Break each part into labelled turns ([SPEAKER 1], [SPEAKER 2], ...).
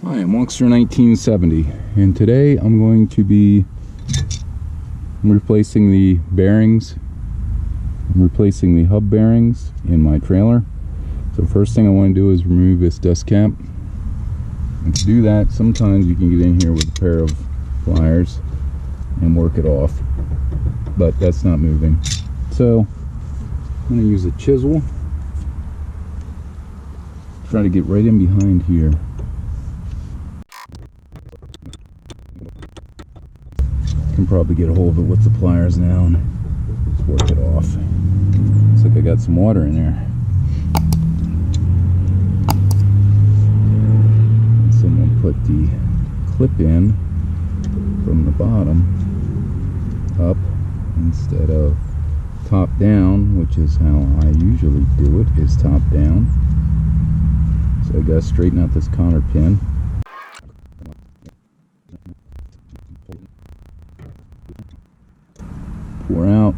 [SPEAKER 1] Hi, I'm Walkster 1970, and today I'm going to be replacing the bearings. I'm replacing the hub bearings in my trailer. So first thing I want to do is remove this dust cap. And to do that, sometimes you can get in here with a pair of pliers and work it off, but that's not moving. So I'm going to use a chisel, try to get right in behind here. Can probably get a hold of it with the pliers now and just work it off. Looks like I got some water in there. Someone put the clip in from the bottom up instead of top down, which is how I usually do it, is top down. So I gotta straighten out this counter pin. Pour out,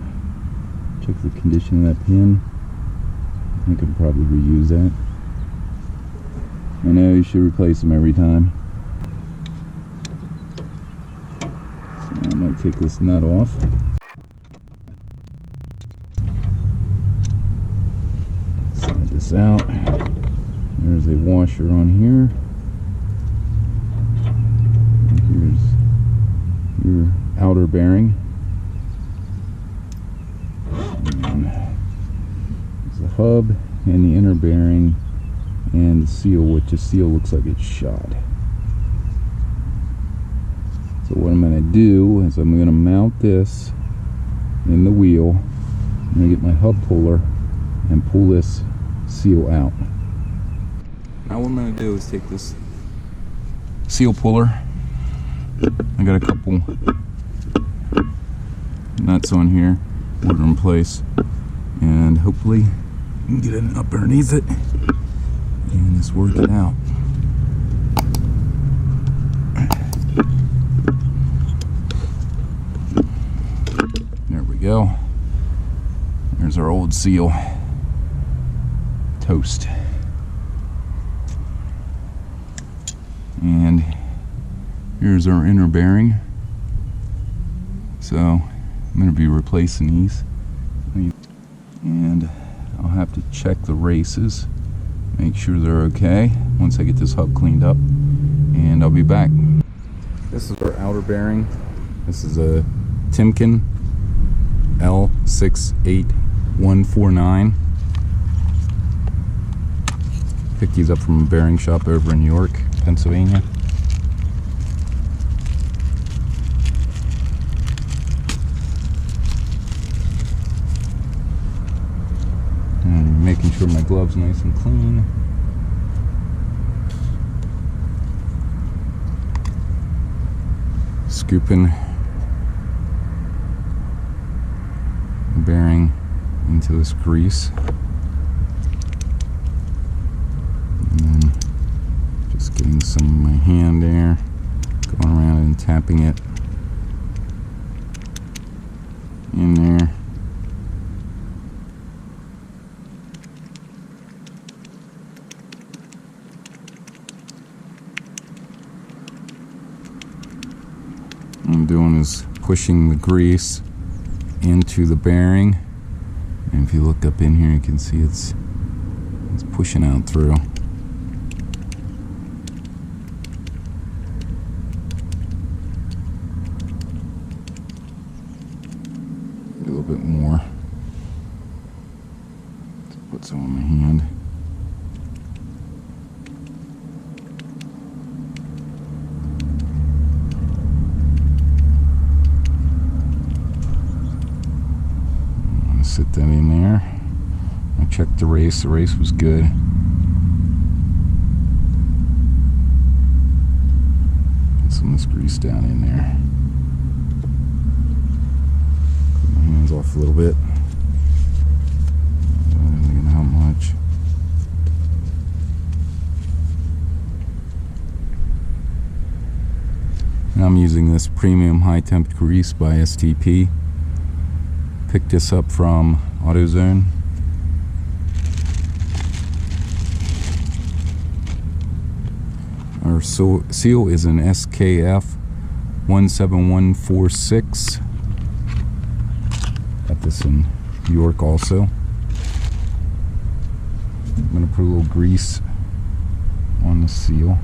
[SPEAKER 1] check the condition of that pin. I can probably reuse that. I know you should replace them every time. So I might take this nut off. Slide this out. There's a washer on here. Here's your outer bearing. The hub and the inner bearing and the seal, which the seal looks like it's shot. So what I'm going to do is I'm going to mount this in the wheel. I'm going to get my hub puller and pull this seal out. Now what I'm going to do is take this seal puller. I got a couple nuts on here, put it in place, and hopefully you can get it up underneath it and just work it out. There we go. There's our old seal. Toast. And here's our inner bearing. So I'm going to be replacing these. And I'll have to check the races, make sure they're okay once I get this hub cleaned up, and I'll be back. This is our outer bearing. This is a Timken L68149. Picked these up from a bearing shop over in York, Pennsylvania. Making sure my gloves nice and clean. Scooping the bearing into this grease. And then just getting some of my hand there, going around and tapping it in there. What I'm doing is pushing the grease into the bearing, and if you look up in here you can see it's pushing out through. A little bit more. Let's put some on my hand. Sit that in there. I checked the race. The race was good. Put some of this grease down in there. Put my hands off a little bit. I don't really know how much. And I'm using this premium high temp grease by STP. Picked this up from AutoZone. Our seal is an SKF 17146. Got this in New York also. I'm going to put a little grease on the seal.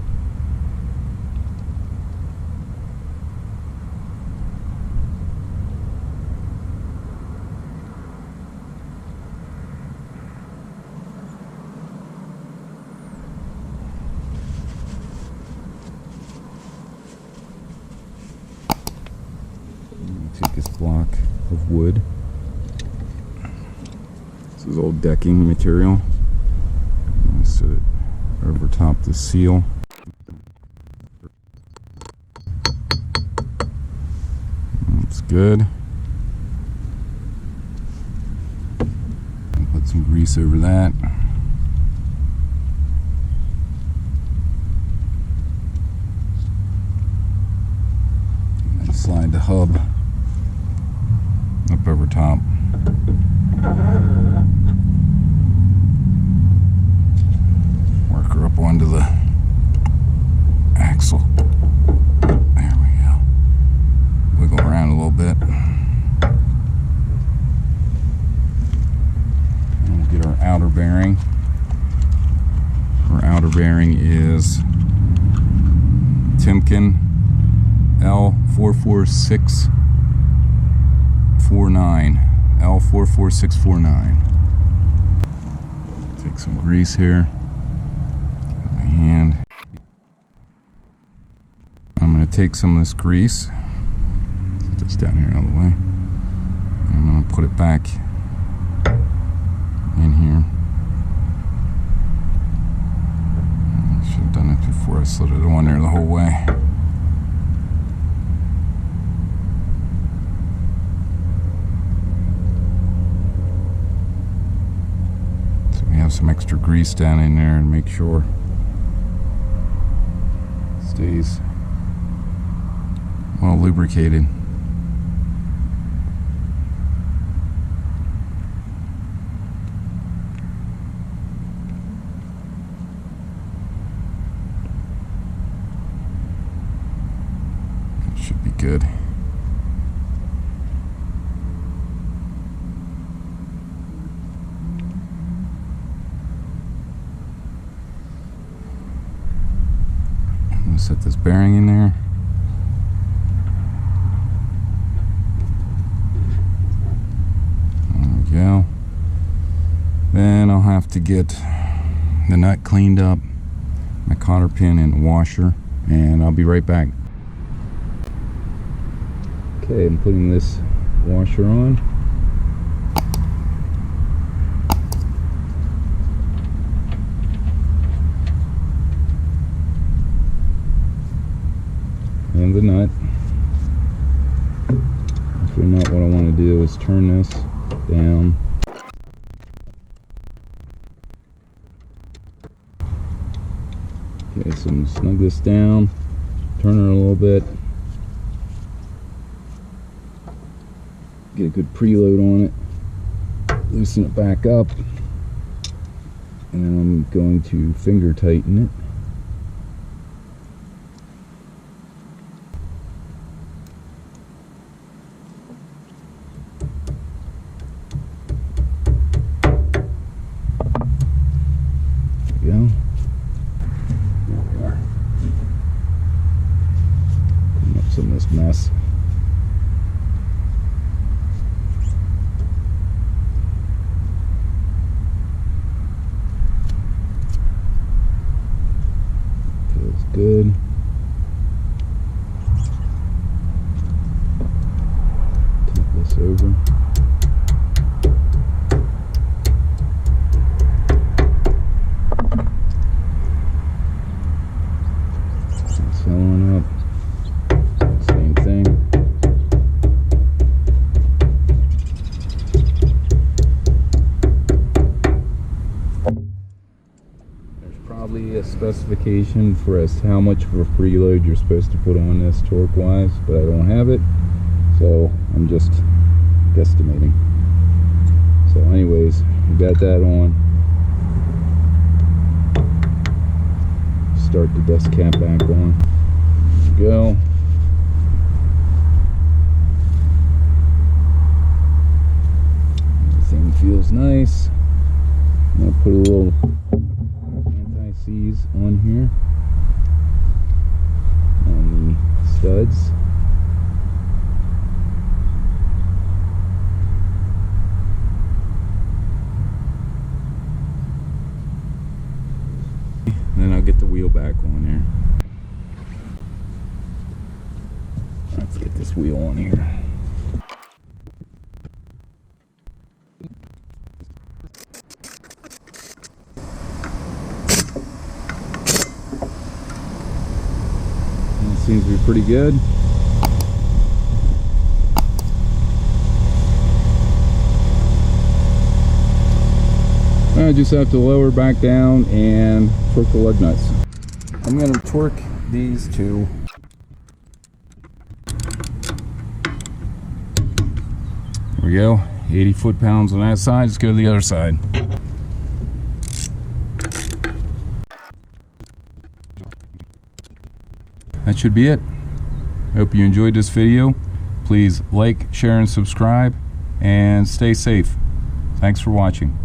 [SPEAKER 1] Take this block of wood. This is old decking material. I'm going to set it over top the seal. That's good. Put some grease over that. And slide the hub up over top. Work her up onto the axle. There we go. Wiggle around a little bit. And we'll get our outer bearing. Our outer bearing is Timken L44649. L44649. Take some grease here. My hand. I'm going to take some of this grease. Set this down here out of the way. I'm going to put it back in here. I should have done it before I slid it on there the whole way. Some extra grease down in there and make sure it stays well lubricated. That should be good. Set this bearing in there. There we go. Then I'll have to get the nut cleaned up, my cotter pin and the washer, and I'll be right back. Okay, I'm putting this washer on. And the nut. Actually, not what I want to do is turn this down. Okay, so I'm going to snug this down, turn her a little bit, get a good preload on it, loosen it back up, and then I'm going to finger tighten it. Some of this mess. Feels good. Take this over. Sealing up. Same thing. There's probably a specification for as how much of a preload you're supposed to put on this torque wise, but I don't have it, so I'm just guesstimating. So anyways, we got that on. start the dust cap back on. There we go. Everything feels nice. I'm going to put a little anti-seize on here on the studs. Then I'll get the wheel back on there. Let's get this wheel on here. It seems to be pretty good. I just have to lower back down and torque the lug nuts. I'm going to torque these two. There we go. 80 foot-pounds on that side. Let's go to the other side. That should be it. I hope you enjoyed this video. Please like, share, and subscribe, and stay safe. Thanks for watching.